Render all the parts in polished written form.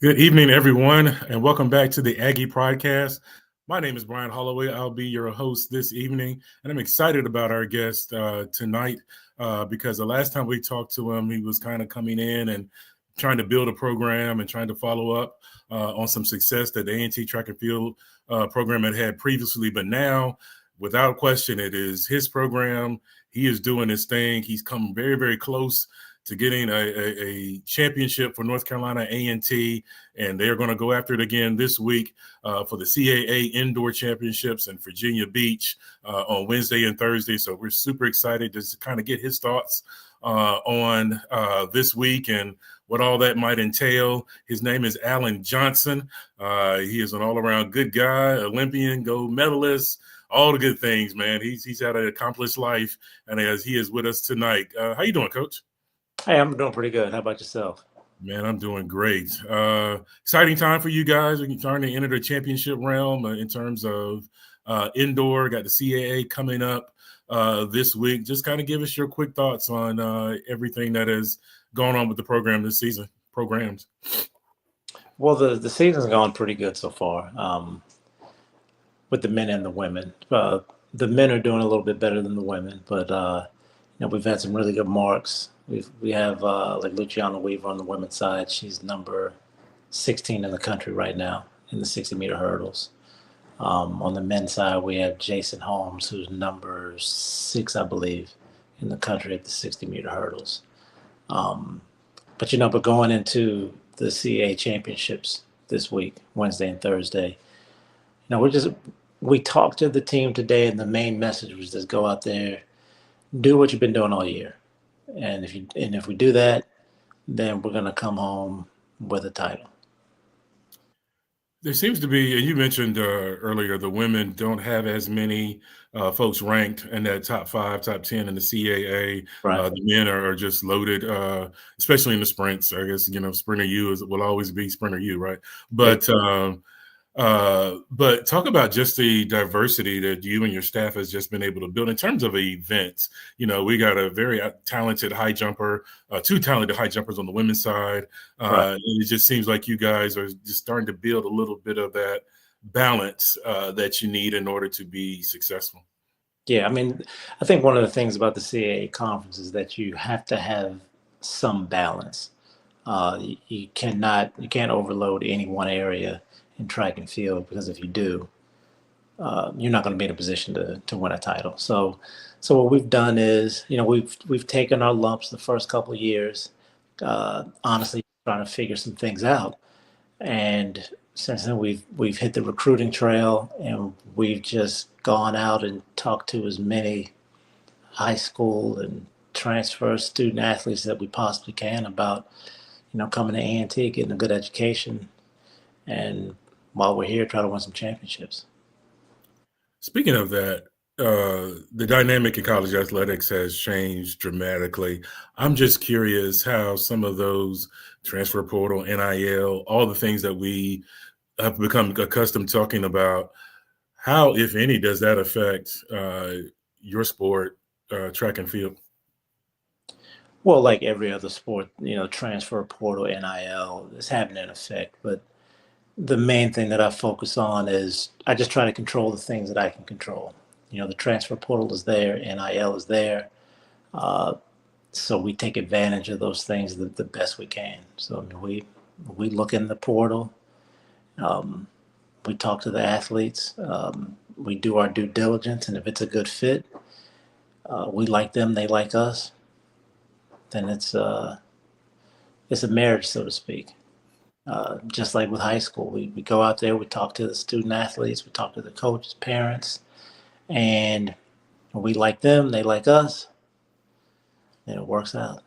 Good evening, everyone, and welcome back to the Aggie Pridecast. My name is Brian Holloway. I'll be your host this evening, and I'm excited about our guest tonight because the last time we talked to him, he was kind of coming in and trying to build a program and trying to follow up on some success that the A&T track and field program had previously. But now, without question, it is his program. He is doing his thing. He's come very, very close to getting a championship for North Carolina A&T, and they're going to go after it again this week for the CAA Indoor Championships in Virginia Beach on Wednesday and Thursday. So we're super excited just to kind of get his thoughts on this week and what all that might entail. His name is Alan Johnson. He is an all-around good guy, Olympian, gold medalist, all the good things, man. He's had an accomplished life, and as he is with us tonight. How you doing, Coach? Hey, I'm doing pretty good. How about yourself? Man, I'm doing great. Exciting time for you guys. We're starting to enter the championship realm in terms of indoor. Got the CAA coming up this week. Just kind of give us your quick thoughts on everything that has gone on with the program this season. Programs. Well, the season's gone pretty good so far with the men and the women. The men are doing a little bit better than the women, but we've had some really good marks. We have like Luciana Weaver on the women's side. She's number 16 in the country right now in the 60-meter hurdles. On the men's side, we have Jason Holmes, who's number 6, I believe, in the country at the 60-meter hurdles. But going into the CAA championships this week, Wednesday and Thursday, we talked to the team today, and the main message was just go out there, do what you've been doing all year. And if we do that, then we're going to come home with a title. There seems to be, and you mentioned earlier, the women don't have as many folks ranked in that top 5, top 10 in the CAA. Right. The men are just loaded, especially in the sprints. I guess, Sprinter U will always be Sprinter U, right? But but talk about just the diversity that you and your staff has just been able to build in terms of events. We got a very talented high jumper, 2 talented high jumpers on the women's side. Right. And it just seems like you guys are just starting to build a little bit of that balance that you need in order to be successful. Yeah, I think one of the things about the CAA conference is that you have to have some balance. You can't overload any one area in track and field, because if you do, you're not going to be in a position to win a title. So what we've done is, we've taken our lumps the first couple of years, honestly trying to figure some things out. And since then, we've hit the recruiting trail, and we've just gone out and talked to as many high school and transfer student athletes that we possibly can about, coming to A&T, getting a good education, and while we're here, try to win some championships. Speaking of that, the dynamic in college athletics has changed dramatically. I'm just curious how some of those transfer portal, NIL, all the things that we have become accustomed talking about, how, if any, does that affect your sport, track and field? Well, like every other sport, transfer portal, NIL is having an effect. But the main thing that I focus on is I just try to control the things that I can control. The transfer portal is there, NIL is there. So we take advantage of those things the best we can. So we look in the portal. We talk to the athletes. We do our due diligence. And if it's a good fit, we like them, they like us, then it's a marriage, so to speak. Just like with high school, we go out there, we talk to the student athletes, we talk to the coaches, parents, and we like them, they like us, and it works out.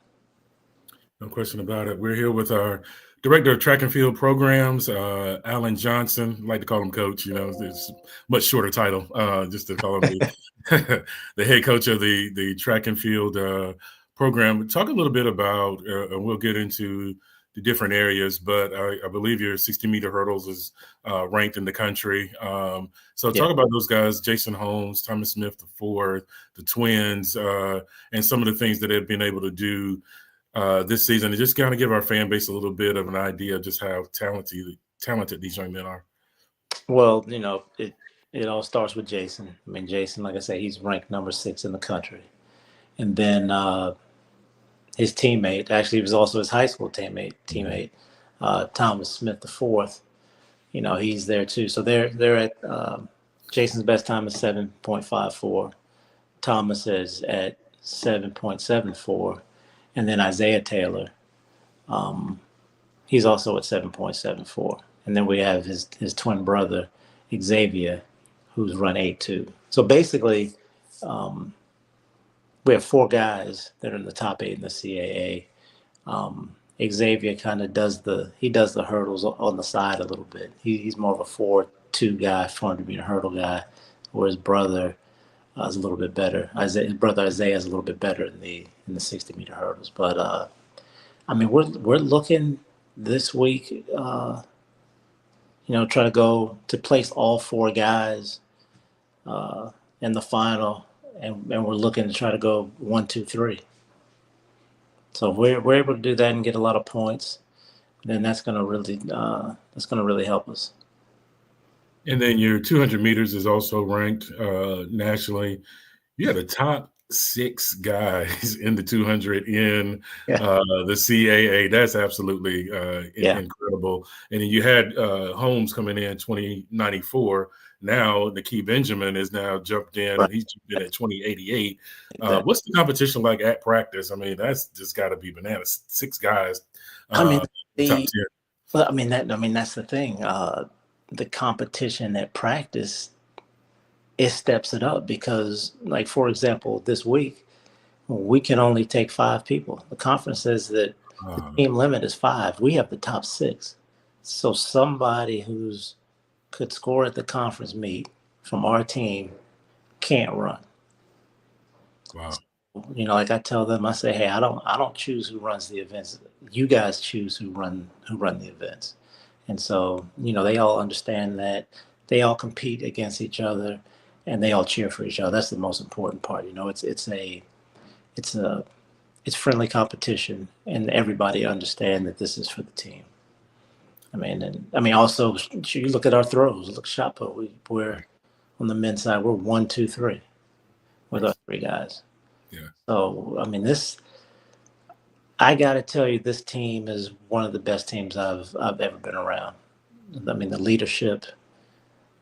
No question about it. We're here with our Director of Track and Field Programs, Alan Johnson. I like to call him Coach. It's a much shorter title, just to call him the head coach of the Track and Field program. Talk a little bit about, and we'll get into the different areas, but I believe your 60-meter hurdles is ranked in the country. So talk about those guys, Jason Holmes, Thomas Smith IV, the twins, and some of the things that they've been able to do this season, and just kind of give our fan base a little bit of an idea of just how talented these young men are. Well, it all starts with Jason. I mean, Jason, like I say, he's ranked number 6 in the country, and then his teammate, actually, he was also his high school teammate, Thomas Smith the fourth. He's there too. So they're at Jason's best time is 7.54. Thomas is at 7.74, and then Isaiah Taylor, he's also at 7.74. And then we have his twin brother, Xavier, who's run 8.2. So basically, we have 4 guys that are in the top 8 in the CAA. Xavier kind of does the hurdles on the side a little bit. He's more of a 4.2 guy, 400-meter hurdle guy, where his brother is a little bit better. His brother Isaiah is a little bit better in the 60-meter hurdles. But I mean, we're looking this week, try to go to place all 4 guys in the final, and we're looking to try to go 1, 2, 3. So if we're able to do that and get a lot of points, then that's going to really help us. And then your 200 meters is also ranked nationally. You had a top 6 guys in the 200 in the CAA. That's absolutely incredible. And then you had Holmes coming in 2094. Now Nakeem Benjamin is now jumped in, and he's jumped in at 2088. Exactly. What's the competition like at practice? I mean, that's just got to be bananas. 6 guys. Top 10. Well, that's the thing. The competition at practice, it steps it up because, like, for example, this week we can only take 5 people. The conference says that the team limit is 5. We have the top 6. So somebody who's could score at the conference meet from our team can't run. Wow. So, like I tell them, I say, hey, I don't choose who runs the events. You guys choose who run the events. And so, they all understand that. They all compete against each other, and they all cheer for each other. That's the most important part. It's friendly competition, and everybody understand that this is for the team. Also, you look at our throws. Look, shot put. We're on the men's side. We're 1, 2, 3 with our 3 guys. Yeah. So I got to tell you, this team is one of the best teams I've ever been around. I mean, the leadership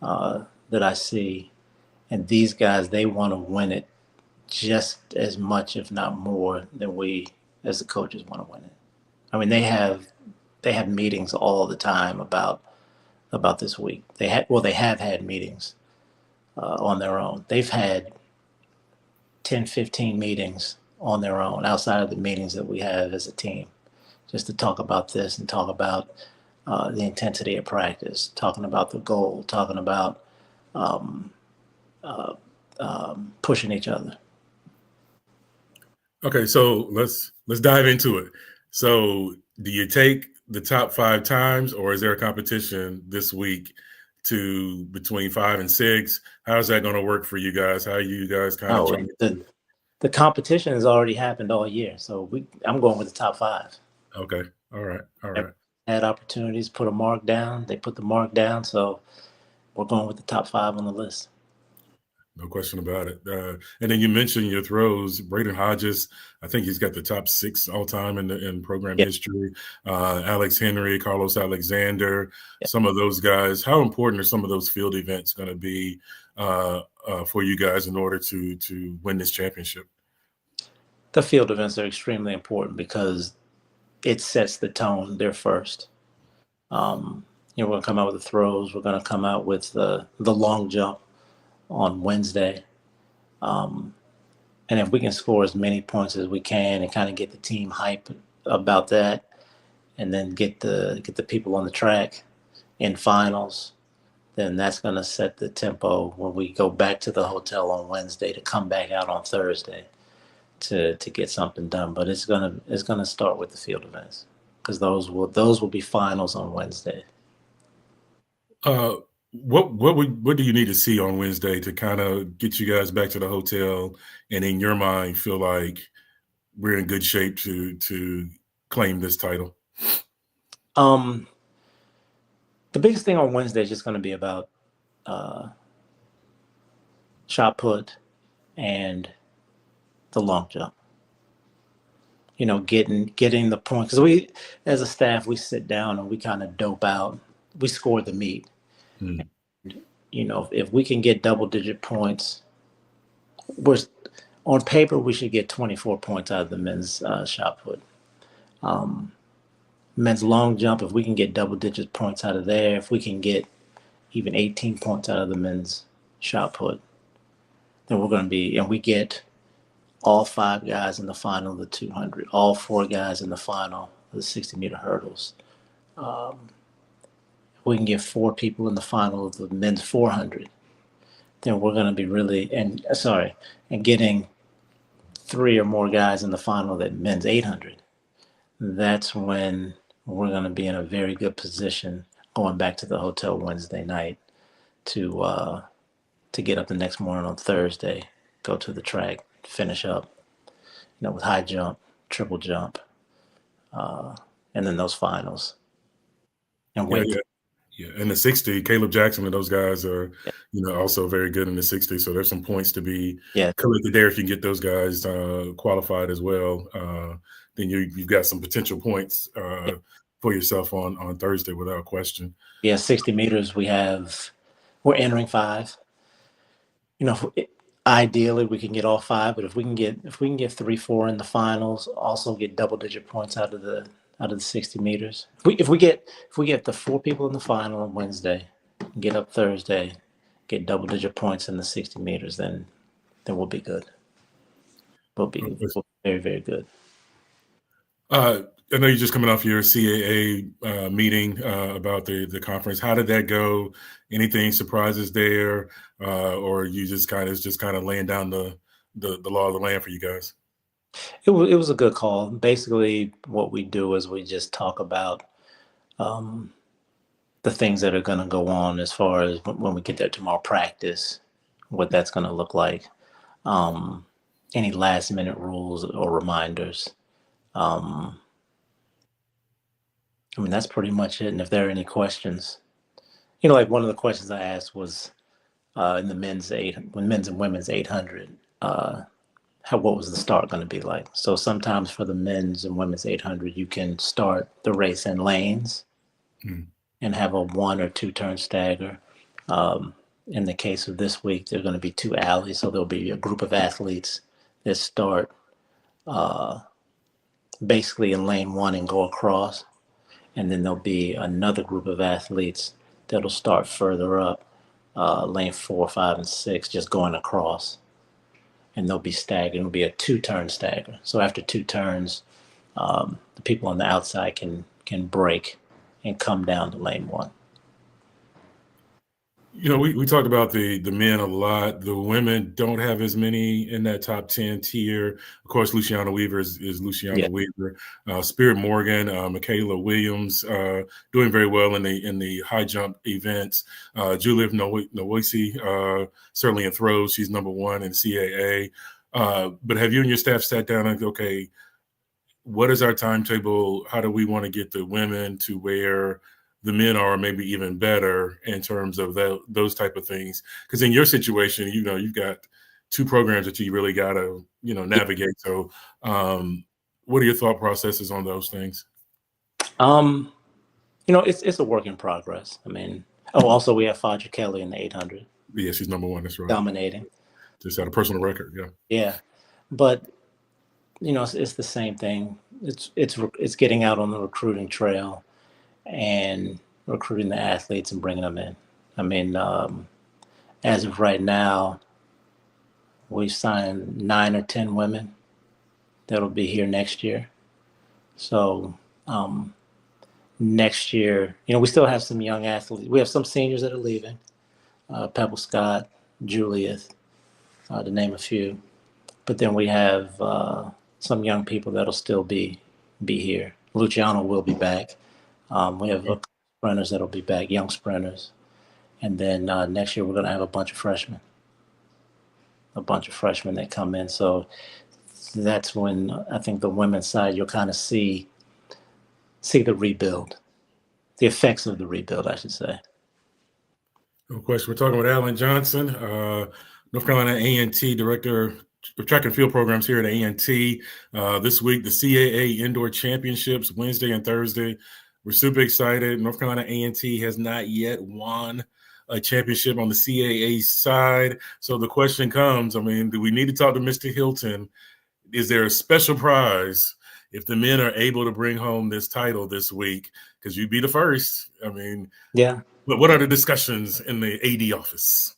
that I see, and these guys, they want to win it just as much, if not more, than we as the coaches want to win it. I mean, they have meetings all the time about this week. They have had meetings on their own. They've had 10, 15 meetings on their own outside of the meetings that we have as a team, just to talk about this and talk about the intensity of practice, talking about the goal, talking about pushing each other. Okay, so let's dive into it. So, do you take the top 5 times, or is there a competition this week to between 5 and 6? How's that going to work for you guys? How you guys kind of the competition has already happened all year, so I'm going with the top 5. Okay, all right. Had opportunities, put a mark down. They put the mark down, so we're going with the top 5 on the list. No question about it. And then you mentioned your throws. Braden Hodges, I think he's got the top 6 all time in program history. Alex Henry, Carlos Alexander, some of those guys. How important are some of those field events going to be for you guys in order to win this championship? The field events are extremely important because it sets the tone. They're first. We're going to come out with the throws. We're going to come out with the long jump on Wednesday. And if we can score as many points as we can and kind of get the team hype about that, and then get the people on the track in finals, then that's going to set the tempo when we go back to the hotel on Wednesday to come back out on Thursday to get something done. But it's gonna start with the field events because those will be finals on Wednesday. What do you need to see on Wednesday to kind of get you guys back to the hotel and in your mind feel like we're in good shape to claim this title? The biggest thing on Wednesday is just going to be about shot put and the long jump. Getting the point, because we, as a staff, we sit down and we kind of dope out. We score the meet. Mm. If we can get double-digit points, on paper we should get 24 points out of the men's shot put. Men's long jump, if we can get double-digit points out of there, if we can get even 18 points out of the men's shot put, then we're going to be, and we get all 5 guys in the final of the 200, all 4 guys in the final of the 60-meter hurdles. We can get 4 people in the final of the men's 400. Then we're going to be and getting 3 or more guys in the final of the men's 800. That's when we're going to be in a very good position going back to the hotel Wednesday night to get up the next morning on Thursday, go to the track, finish up, with high jump, triple jump, and then those finals. And wait. Yeah. And the 60, Caleb Jackson and those guys are, also very good in the 60. So there's some points to be collected there. If you can get those guys qualified as well, then you've got some potential points for yourself on Thursday without question. Yeah, 60 meters, we're entering 5. Ideally we can get all 5, but if we can get 3, 4 in the finals, also get double-digit points out of the 60 meters. If we get the 4 people in the final on Wednesday, get up Thursday, get double-digit points in the 60 meters, then we'll be good. We'll be very, very good. I know you're just coming off your CAA meeting about the conference. How did that go? Anything surprises there, or you just kind of laying down the law of the land for you guys? It was a good call. Basically, what we do is we just talk about the things that are going to go on as far as when we get there tomorrow, practice, what that's going to look like, any last minute rules or reminders. That's pretty much it. And if there are any questions, like one of the questions I asked was in the men's and women's 800, what was the start going to be like? So sometimes for the men's and women's 800, you can start the race in lanes and have a 1 or 2 turn stagger. In the case of this week, there's going to be 2 alleys. So there'll be a group of athletes that start basically in lane 1 and go across. And then there'll be another group of athletes that'll start further up, lane 4, 5, and 6, just going across. And they'll be staggered. It'll be a 2-turn stagger. So after 2 turns, the people on the outside can break and come down to lane 1. We talked about the men a lot. The women don't have as many in that top 10 tier. Of course, Luciana Weaver is Luciana Weaver. Spirit Morgan, Michaela Williams, doing very well in the high jump events. Julia Nowoisi, certainly in throws, she's number 1 in CAA. But have you and your staff sat down and okay, what is our timetable? How do we want to get the women to where the men are, maybe even better in terms of those type of things? Because in your situation, you've got 2 programs that you really got to, navigate. So what are your thought processes on those things? It's a work in progress. Also we have Fadra Kelly in the 800. Yeah, she's number 1. That's right. Dominating. Just had a personal record. Yeah. Yeah. But, it's the same thing. It's getting out on the recruiting trail and recruiting the athletes and bringing them in. As of right now, we've signed 9 or 10 women that'll be here next year. So next year, we still have some young athletes. We have some seniors that are leaving, Pebble Scott, Juliet, to name a few. But then we have some young people that'll still be here. Luciano will be back. We have sprinters that'll be back, young sprinters. And then next year we're going to have a bunch of freshmen that come in. So that's when I think the women's side you'll kind of see the rebuild, the effects of the rebuild, I should say. No question. We're talking with Alan Johnson, North Carolina A&T Director of Track and Field Programs here at A&T. This week, the CAA Indoor Championships, Wednesday and Thursday. We're super excited. North Carolina A&T has not yet won a championship on the CAA side. So the question comes, I mean, do we need to talk to Mr. Hilton? Is there a special prize if the men are able to bring home this title this week? Because you'd be the first. I mean, Yeah. but what are the discussions in the AD office?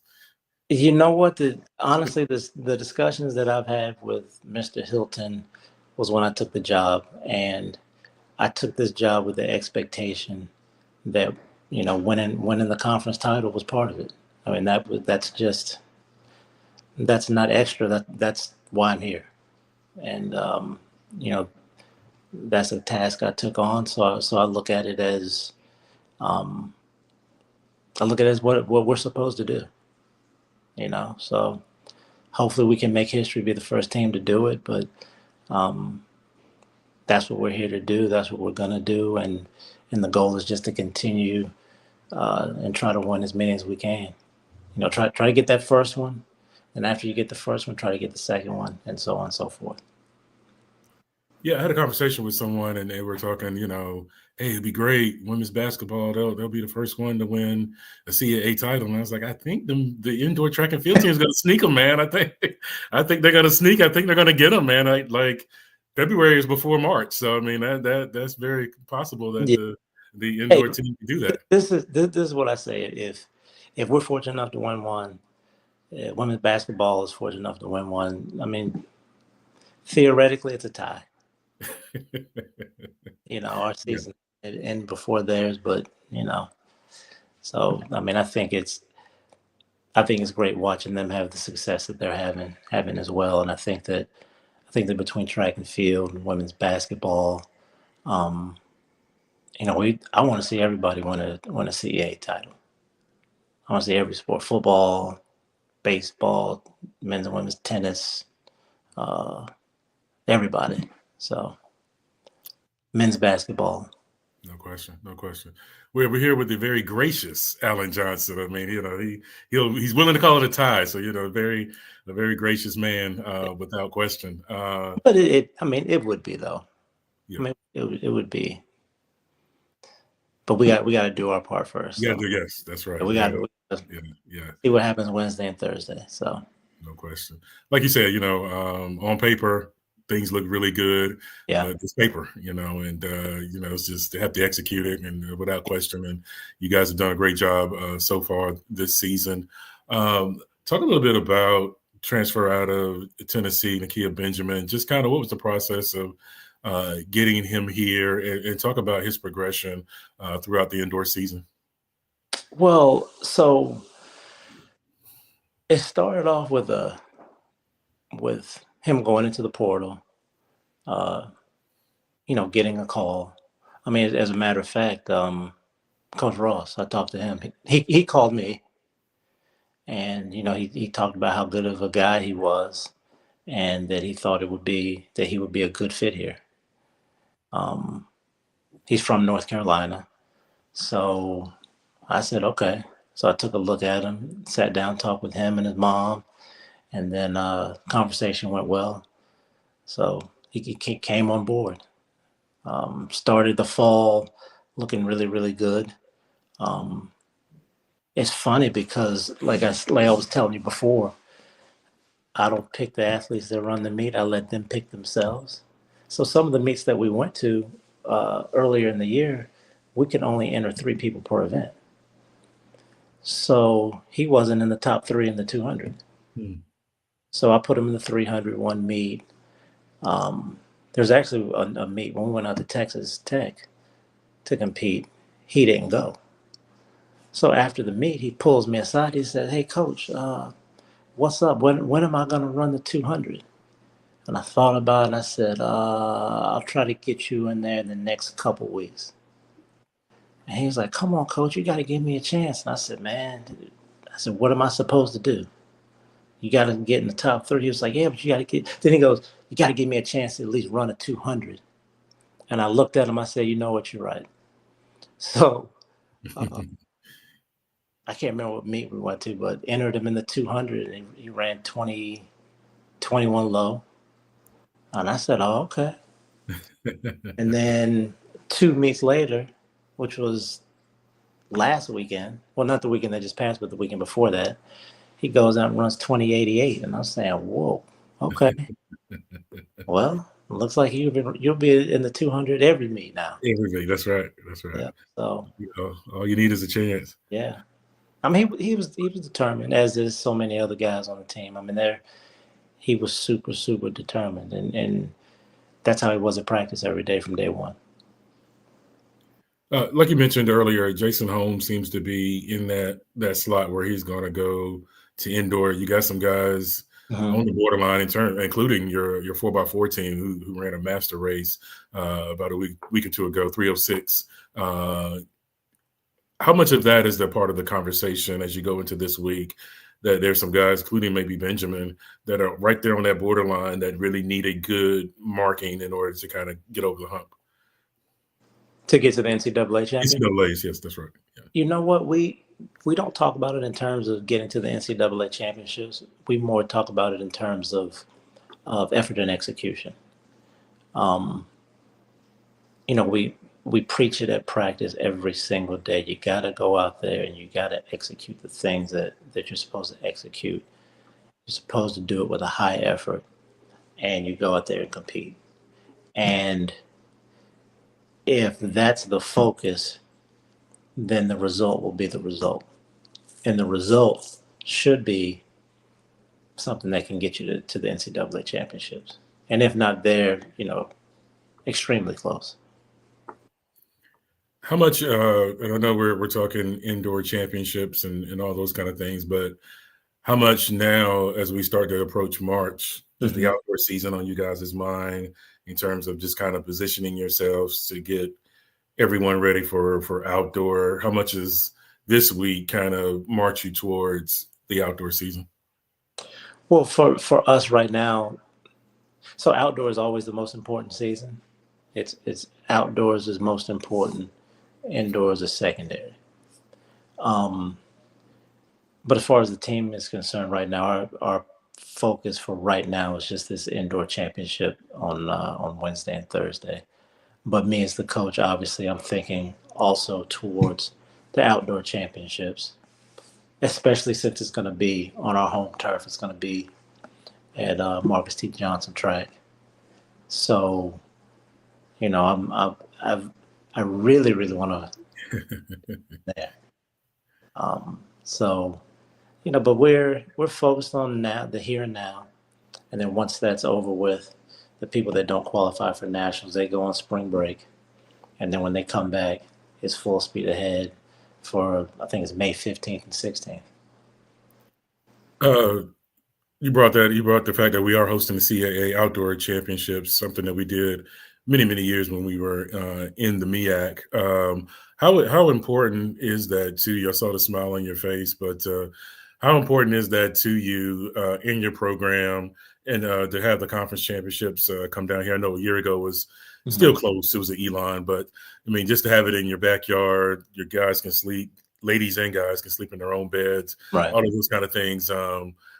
You know what? Honestly, the discussions that I've had with Mr. Hilton was when I took the job, and I took this job with the expectation that winning the conference title was part of it. I mean that's not extra. That's why I'm here, and you know that's a task I took on. So I look at it as what we're supposed to do. So hopefully we can make history, be the first team to do it. But that's what we're here to do. That's what we're gonna do, and the goal is just to continue and try to win as many as we can. Try to get that first one, and after you get the first one, try to get the second one, and so on and so forth. Yeah, I had a conversation with someone, and they were talking, hey, it'd be great. Women's basketball, they'll be the first one to win a CAA title. And I was like, I think the indoor track and field team is going to sneak them, man. I think they're going to sneak. I think they're going to get them, man. Like February is before March, so I mean that's very possible that the indoor team can do that. This is what I say. If we're fortunate enough to win one, women's basketball is fortunate enough to win one. I mean, theoretically, it's a tie. Our season end before theirs, but so I mean, I think it's great watching them have the success that they're having as well, and I think that between track and field and women's basketball, I want to see everybody win a CAA title. I want to see every sport: football, baseball, men's and women's tennis, everybody. So. Men's basketball. No question. We're here with the very gracious Alan Johnson. I mean, he's willing to call it a tie. So a very gracious man, without question. But it would be though. Yeah. I mean, it would be. But we got to do our part first. Yes, that's right. We got to see what happens Wednesday and Thursday. So. No question. Like you said, on paper, things look really good. Yeah. It's paper, and it's just they have to execute it, and without question. And you guys have done a great job so far this season. Talk a little bit about transfer out of Tennessee, Nakia Benjamin. Just kind of what was the process of getting him here, and talk about his progression throughout the indoor season. Well, so it started off with him going into the portal, getting a call. I mean, as a matter of fact, Coach Ross, I talked to him. He called me, and he talked about how good of a guy he was, and that he thought he would be a good fit here. He's from North Carolina, so I said okay. So I took a look at him, sat down, talked with him and his mom. And then conversation went well. So he came on board. Started the fall looking really, really good. It's funny because, like I was telling you before, I don't pick the athletes that run the meet. I let them pick themselves. So some of the meets that we went to earlier in the year, we could only enter 3 people per event. So he wasn't in the top 3 in the 200. So I put him in the 300 one meet. There's actually a meet when we went out to Texas Tech to compete. He didn't go. So after the meet, he pulls me aside. He said, "Hey, Coach, what's up? When am I going to run the 200?" And I thought about it, and I said, "I'll try to get you in there in the next couple weeks." And he was like, "Come on, Coach, you got to give me a chance." And I said, "What am I supposed to do? You got to get in the top 3." He was like, "Yeah, but you got to get." Then he goes, you got to give me a chance to at least run a 200. And I looked at him. I said, you know what, you're right. So I can't remember what meet we went to, but entered him in the 200, and he ran 21 low. And I said, oh, okay. And then 2 meets later, which was last weekend, well, not the weekend that just passed, but the weekend before that, he goes out and runs 2088. And I'm saying, whoa, okay. Well, looks like you'll be in the 200 every meet now. Everything. That's right. That's right. Yeah. So All you need is a chance. yeah. I mean, he was determined, as is so many other guys on the team. I mean, he was super, super determined, and that's how he was at practice every day from day one. Like you mentioned earlier, Jason Holmes seems to be in that slot where he's going to go to indoor. You got some guys on the borderline including your 4x4 team who ran a master race about a week or two ago, 306. How much of that is the part of the conversation as you go into this week, that there's some guys, including maybe Benjamin, that are right there on that borderline that really need a good marking in order to kind of get over the hump? To get to the NCAA championship? NCAAs, yes, that's right. Yeah. You know what? We don't talk about it in terms of getting to the NCAA championships. We more talk about it in terms of effort and execution. We preach it at practice every single day. You got to go out there and you got to execute the things that you're supposed to execute. You're supposed to do it with a high effort, and you go out there and compete. And if that's the focus, then the result will be the result. And the result should be something that can get you to the NCAA championships. And if not there, extremely close. How much, and I know we're talking indoor championships and all those kind of things, but how much now, as we start to approach March, is the outdoor season on you guys' mind in terms of just kind of positioning yourselves to get everyone ready for outdoor? How much is this week kind of march you towards the outdoor season? Well, for us right now, so outdoor is always the most important season. It's outdoors is most important, indoors is secondary. But as far as the team is concerned right now, our focus for right now is just this indoor championship on Wednesday and Thursday. But me as the coach, obviously, I'm thinking also towards the outdoor championships, especially since it's going to be on our home turf. It's going to be at Marcus T. Johnson track. So, I really, really want to there. But we're focused on now, the here and now, and then once that's over with, the people that don't qualify for nationals, they go on spring break, and then when they come back, it's full speed ahead for, I think it's May 15th and 16th. You brought the fact that we are hosting the CAA Outdoor Championships, something that we did many, many years when we were in the MEAC. How important is that to you? I saw the smile on your face, but how important is that to you in your program, and to have the conference championships come down here? I know a year ago was still close. It was at Elon, but I mean, just to have it in your backyard, your guys can sleep, ladies and guys can sleep in their own beds, right? All of those kind of things.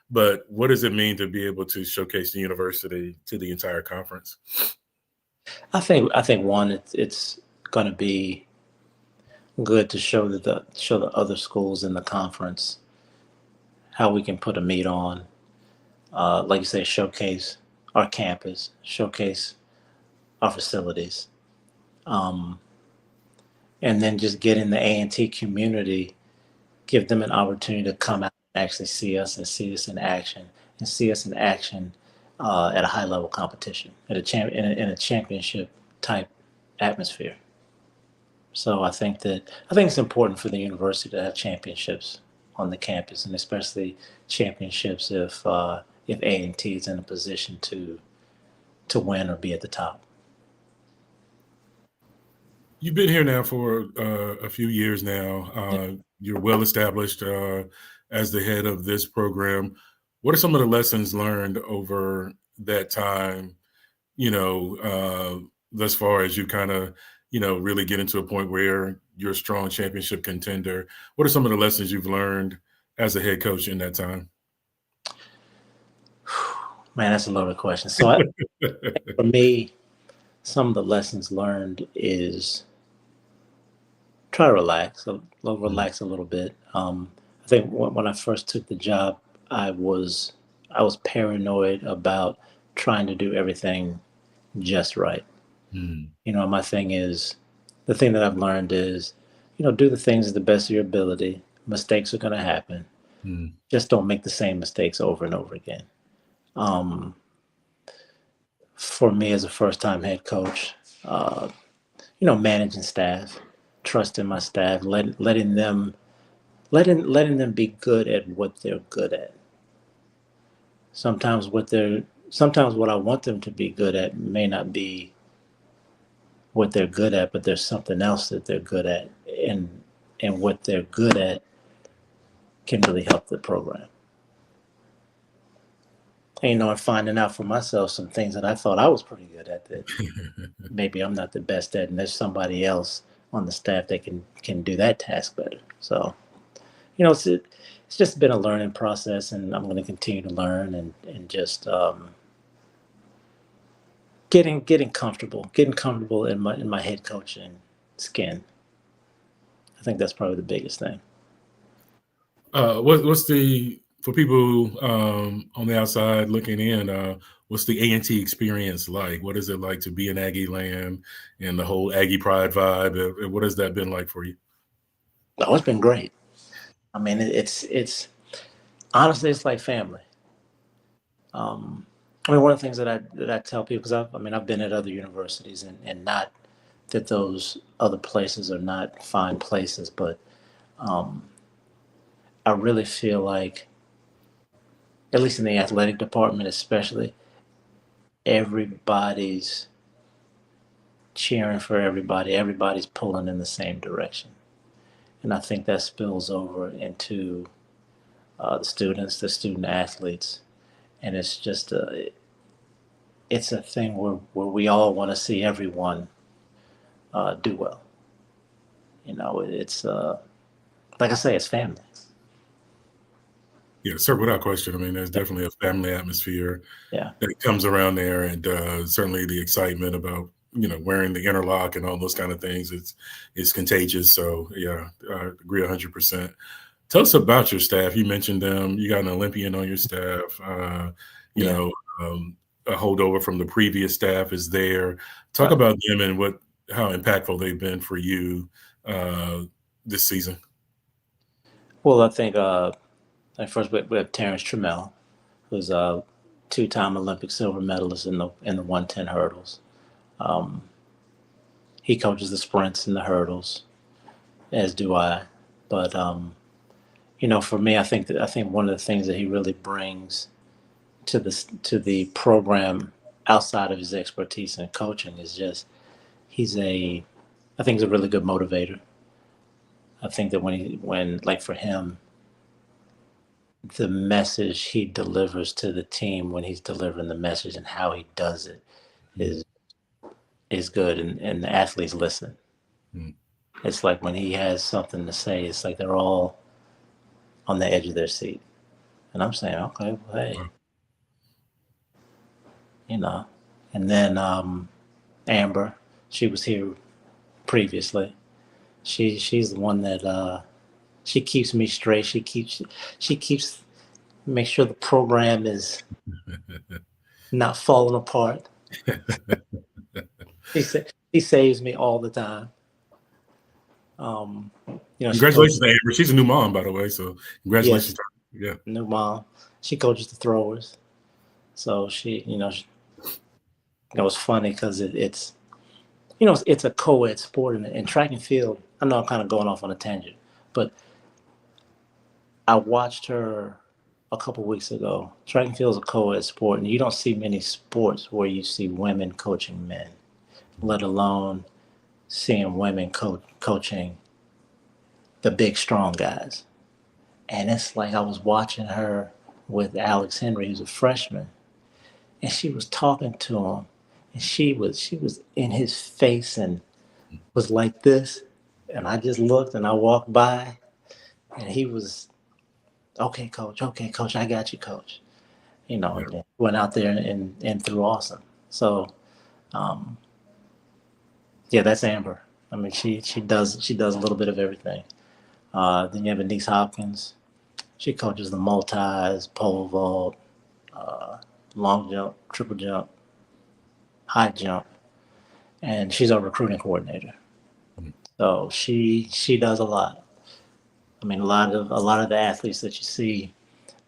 But what does it mean to be able to showcase the university to the entire conference? I think one, it's going to be good to show the other schools in the conference how we can put a meet on. Like you say, showcase our campus, showcase our facilities, and then just get in the A&T community, give them an opportunity to come out and actually see us and see us in action, at a high level competition, in a championship type atmosphere. So I think it's important for the university to have championships on the campus, and especially championships if A&T is in a position to win or be at the top. You've been here now for a few years now. You're well established as the head of this program. What are some of the lessons learned over that time, thus far as you kind of, really get into a point where you're a strong championship contender? What are some of the lessons you've learned as a head coach in that time? Man, that's a loaded question. So for me, some of the lessons learned is try to relax a little bit. I think when I first took the job, I was I was paranoid about trying to do everything just right. Mm, My thing is, the thing that I've learned is, do the things to the best of your ability. Mistakes are going to happen. mm, Just don't make the same mistakes over and over again. Um, for me as a first time head coach, uh, managing staff, trusting my staff, letting them be good at what they're good at. Sometimes sometimes what I want them to be good at may not be what they're good at, but there's something else that they're good at, and what they're good at can really help the program. And, and finding out for myself some things that I thought I was pretty good at that maybe I'm not the best at, and there's somebody else on the staff that can do that task better. So it's just been a learning process, and I'm going to continue to learn and just getting comfortable in my head coaching skin. I think that's probably the biggest thing. what's the for people on the outside looking in? What's the A&T experience like? What is it like to be in Aggie land and the whole Aggie Pride vibe? What has that been like for you? Oh, it's been great. I mean, it's honestly it's like family. Um, I mean, one of the things that I tell people, because I've been at other universities, and not that those other places are not fine places, but um, I really feel like, at least in the athletic department, especially, everybody's cheering for everybody. Everybody's pulling in the same direction, and I think that spills over into the student athletes, and it's a thing where we all want to see everyone do well. It's like I say, it's family. Yeah, sir, without question. I mean, there's definitely a family atmosphere Yeah, that comes around there, and certainly the excitement about wearing the interlock and all those kind of things. It's contagious. So yeah, I agree 100%. Tell us about your staff. You mentioned them. You got an Olympian on your staff. You yeah. know, a holdover from the previous staff is there. Talk Right. about them and how impactful they've been for you uh, this season. Well, I think like first we have Terrence Trammell, who's a two-time Olympic silver medalist in the 110 hurdles. Um, he coaches the sprints and the hurdles, as do I. But for me, I think one of the things that he really brings to the program outside of his expertise in coaching is just he's a I think he's a really good motivator. I think that when like for him, the message he delivers to the team when he's delivering the message and how he does it is is good, and the athletes listen. Mm. It's like when he has something to say, it's like they're all on the edge of their seat. And I'm saying, okay, well, hey, Wow. you know. And then Amber, she was here previously. She's the one that she keeps me straight. She keeps make sure the program is not falling apart. He saves me all the time. Um, she Congratulations coaches. to Amber. She's a new mom, by the way. So congratulations. Yes, Yeah. new mom. She coaches the throwers. So it's funny because it's a co-ed sport, and track and field. I know I'm kind of going off on a tangent, but I watched her a couple weeks ago. Track and field is a co-ed sport, and you don't see many sports where you see women coaching men, let alone seeing women coaching the big strong guys. And it's like I was watching her with Alex Henry, who's a freshman, and she was talking to him, and she was in his face and was like this, and I just looked and I walked by, and he was okay, coach, I got you, coach. Yeah. And went out there and threw awesome. So um, yeah, that's Amber. I mean, she does a little bit of everything. Then you have Denise Hopkins. She coaches the multis, pole vault, uh, long jump, triple jump, high jump, and she's our recruiting coordinator. Mm. So she does a lot. I mean, a lot of the athletes that you see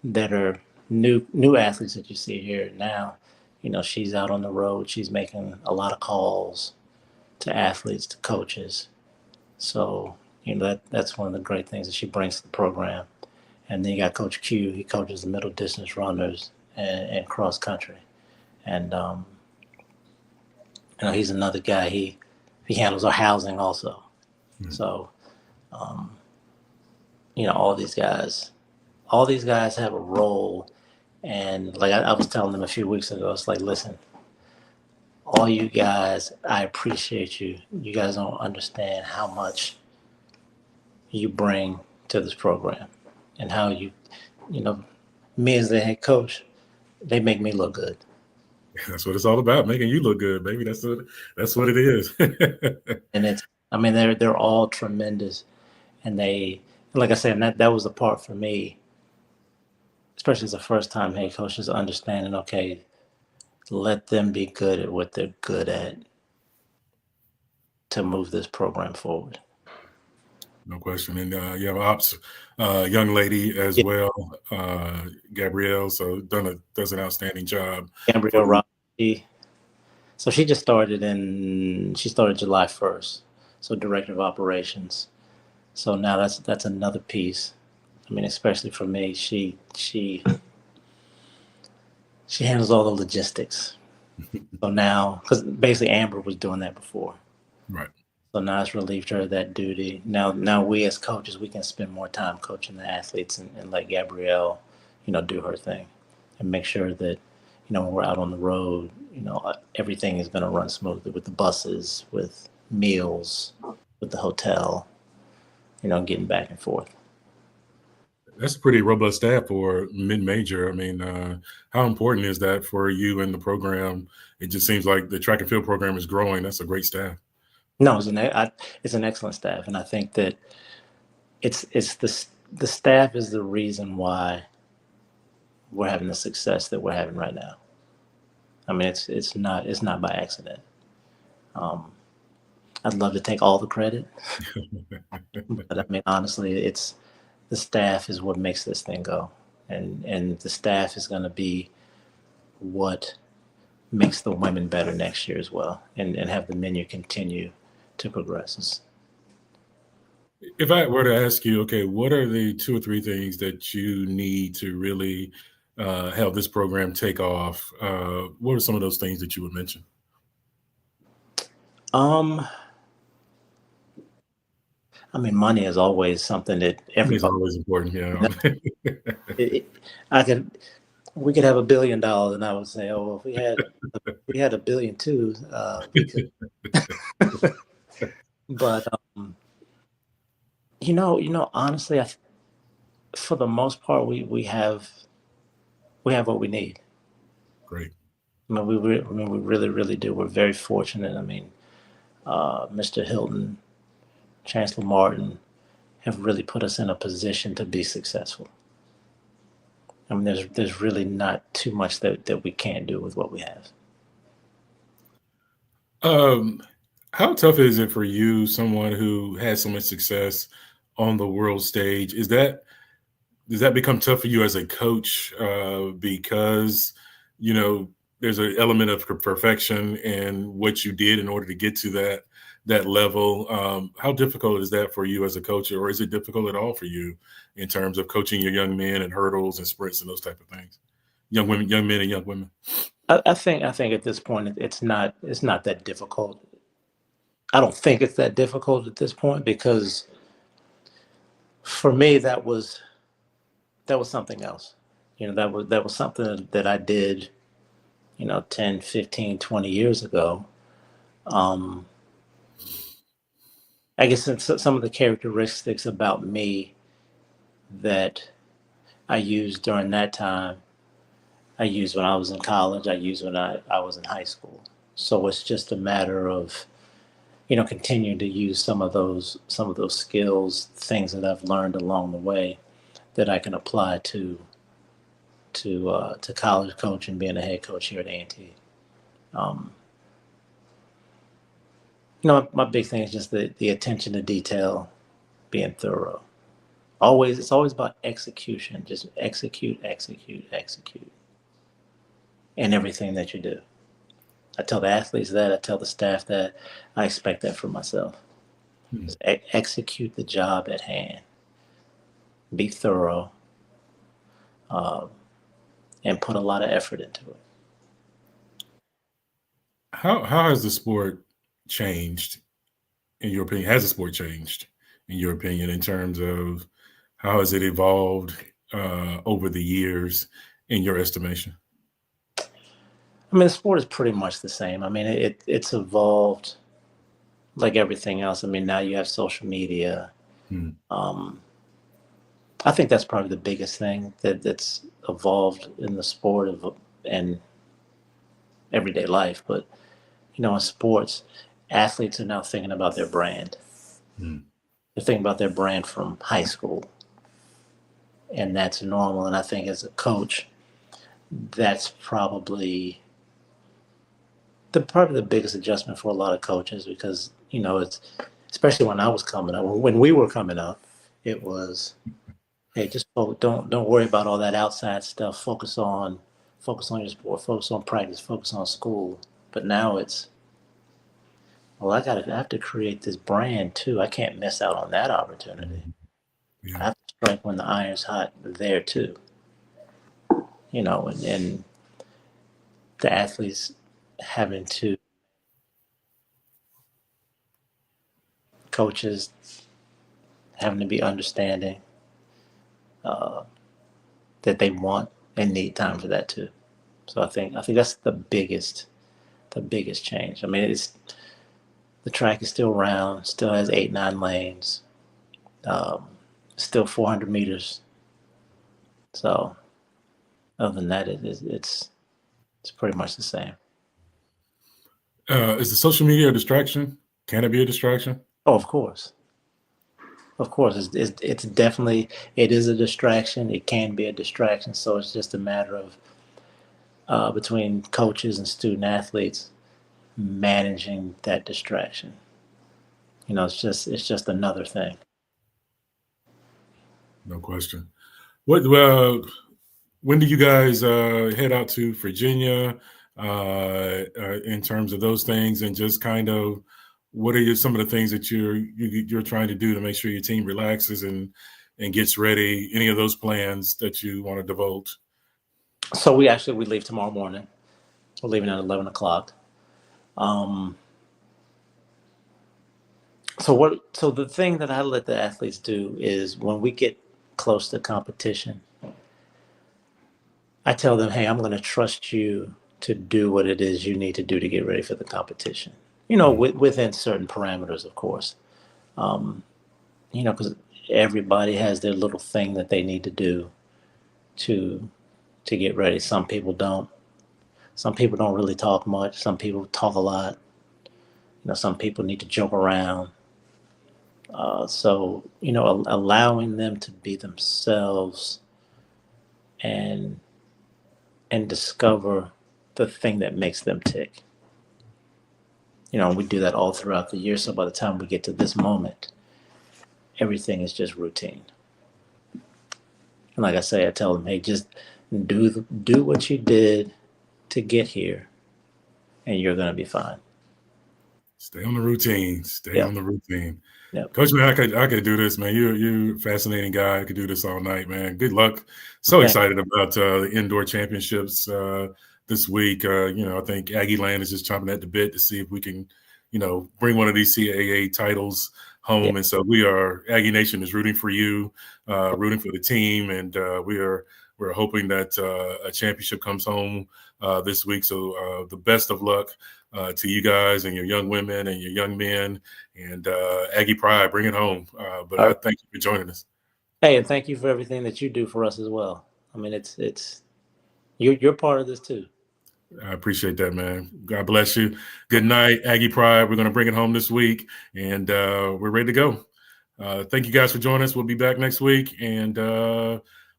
that are new athletes that you see here now, she's out on the road. She's making a lot of calls to athletes, to coaches. So that's one of the great things that she brings to the program. And then you got Coach Q. He coaches the middle distance runners and cross country. And he's another guy. He handles our housing also. Mm. So um, all these guys have a role. And like I was telling them a few weeks ago, it's like, listen, all you guys, I appreciate you. You guys don't understand how much you bring to this program, and how you know, me as the head coach, they make me look good. That's what it's all about, making you look good, baby. That's what it is. And I mean, they're all tremendous, and like I said, and that was the part for me, especially as a first time head coach, is understanding. Okay, let them be good at what they're good at to move this program forward. No question. And you have ops young lady as Yeah, well, Gabrielle. So does an outstanding job for Gabrielle you. Rocky. So she started July 1st. So director of operations. So now that's another piece. I mean, especially for me, she handles all the logistics. So now, because basically Amber was doing that before, Right. so now it's relieved her of that duty. Now we as coaches, we can spend more time coaching the athletes, and let Gabrielle, do her thing, and make sure that, when we're out on the road, everything is going to run smoothly with the buses, with meals, with the hotel, getting back and forth. That's a pretty robust staff for mid-major. I mean, how important is that for you in the program? It just seems like the track and field program is growing. That's a great staff. No, it's an excellent staff, and I think that the staff is the reason why we're having the success that we're having right now. I mean, it's not by accident. Um, I'd love to take all the credit, but I mean, honestly, it's the staff is what makes this thing go, and the staff is going to be what makes the women better next year as well, and have the menu continue to progress. If I were to ask you, okay, what are the two or three things that you need to really have this program take off? What are some of those things that you would mention? Um, I mean, money is always something that It's everybody. always important, It, it, I could we could have $1 billion, and I would say, oh, well, if we had a billion too, we could. But honestly, for the most part, we have what we need. Great. I mean, we really, really do. We're very fortunate. I mean, Mr. Hilton, Chancellor Martin have really put us in a position to be successful. I mean, there's really not too much that we can't do with what we have. Um, how tough is it for you, someone who has so much success on the world stage? Does that become tough for you as a coach because you know there's an element of perfection in what you did in order to get to that level? How difficult is that for you as a coach, or is it difficult at all for you in terms of coaching your young men and hurdles and sprints and those type of things? Young men and young women. I think at this point it's not that difficult. I don't think it's that difficult at this point, because for me that was something else. That was something that I did 10, 15, 20 years ago. Um, I guess some of the characteristics about me that I used during that time, I used when I was in college, I used when I was in high school. So it's just a matter of, continuing to use some of those skills, things that I've learned along the way that I can apply to college coaching, being a head coach here at A&T. Um, my big thing is just the attention to detail, being thorough. It's always about execution. Just execute, execute, execute in everything that you do. I tell the athletes that. I tell the staff that. I expect that for myself. Just execute the job at hand. Be thorough, um, and put a lot of effort into it. How has the sport changed in your opinion? Has the sport changed in your opinion in terms of how has it evolved over the years in your estimation? I mean, the sport is pretty much the same. I mean, it's evolved like everything else. I mean, now you have social media. Hmm. Um, I think that's probably the biggest thing that's evolved in the sport and everyday life. But in sports, athletes are now thinking about their brand. Hmm. They're thinking about their brand from high school, and that's normal. And I think as a coach, that's probably the biggest adjustment for a lot of coaches because it's especially when I was coming up. When we were coming up, it was, hey, just don't worry about all that outside stuff. Focus on your sport. Focus on practice. Focus on school. But now it's, well, I have to create this brand too. I can't miss out on that opportunity. I Yeah. have to strike when the iron's hot there too. And the athletes having to coaches having to be understanding uh, that they want and need time for that too. So I think that's the biggest change. I mean, it's the track is still round, still has 8, 9 lanes, um, still 400 meters. So other than that, it's pretty much the same. Is the social media a distraction? Can it be a distraction? Oh, of course, it's definitely it is a distraction. It can be a distraction. So it's just a matter of between coaches and student athletes managing that distraction. It's just another thing. No question. What? When do you guys head out to Virginia in terms of those things, and just kind of what are some of the things that you're trying to do to make sure your team relaxes and gets ready? Any of those plans that you want to divulge? So we leave tomorrow morning. We're leaving at 11 o'clock. Um, so the thing that I let the athletes do is when we get close to competition, I tell them, hey, I'm going to trust you to do what it is you need to do to get ready for the competition. Mm. Within certain parameters, of course. Um, because everybody has their little thing that they need to do to to get ready. Some people don't. Some people don't really talk much. Some people talk a lot. Some people need to joke around. So allowing them to be themselves and discover the thing that makes them tick. We do that all throughout the year. So by the time we get to this moment, everything is just routine. And like I say, I tell them, hey, just do what you did to get here, and you're gonna be fine. Stay on the routine. Stay Yep. on the routine. Yep. Coach, man, I could do this, man. You're a fascinating guy. I could do this all night, man. Good luck. So Thank excited about the indoor championships this week. I think Aggie Land is just chomping at the bit to see if we can, bring one of these CAA titles you. home. And so Aggie Nation is rooting for you, rooting for the team, and we are we're hoping that a championship comes home this week. So the best of luck to you guys and your young women and your young men, and Aggie Pride, bring it home. But I thank you for joining us. Hey, and thank you for everything that you do for us as well. I mean, it's you're part of this too. I appreciate that, man. God bless you. Good night, Aggie Pride. We're going to bring it home this week, and we're ready to go. Thank you guys for joining us. We'll be back next week, and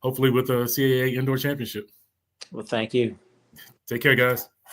hopefully with a CAA Indoor Championship. Well, thank you. Take care, guys.